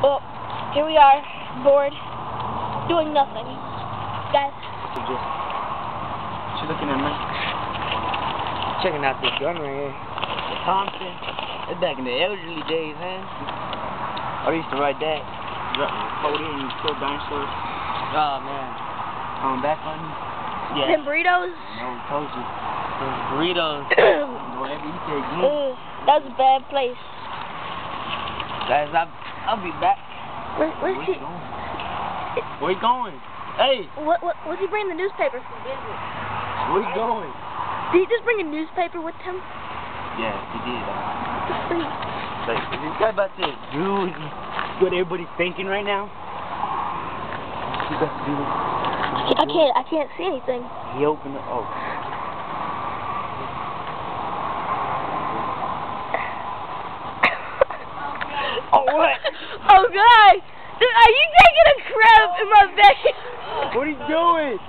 Well, here we are, bored, doing nothing. Guys. What you looking at, man? Checking out this gun right here. The Thompson. It's back in the elderly days, man. I used to ride that. Hold in and kill dinosaurs. Oh man. Coming back on you. Yeah. Them burritos. No, we told you. Those burritos. Whatever you say, you. That was a bad place. Guys, I'll be back. Where's Where he? you going? Where you going? Hey! Was he bringing the newspaper from business? Where you going? Did he just bring a newspaper with him? Yeah, he did. What the freak? Like, is this guy about to do what everybody's thinking right now? He's about to do I can't see anything. He opened the Oh, what? Oh God! Dude, are you taking a crap in my bed? What are you doing?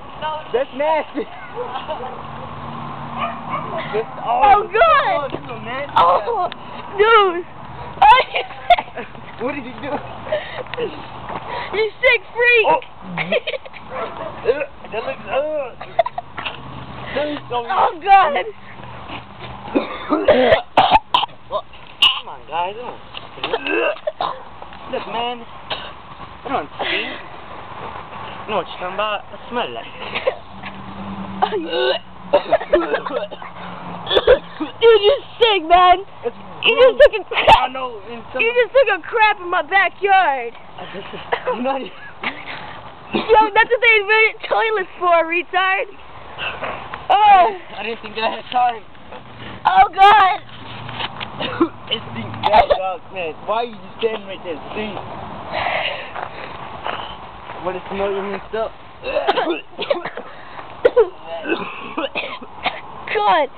That's nasty. Oh God! Man. Oh, dude! Oh, you sick? What did he do? You sick freak! Oh. That looks Oh God! Come on, guys. Look, man. I don't see. You know what you're talking about? I smell like. Dude, you're sick, man. You just took a crap. I know. You just took a crap in my backyard. You know. Yo, that's what they invented toilets for, retard. Oh. I didn't think I had time. Oh God. It's the dog, man. Why are you just standing right there? See? What is smell you mixed up? God.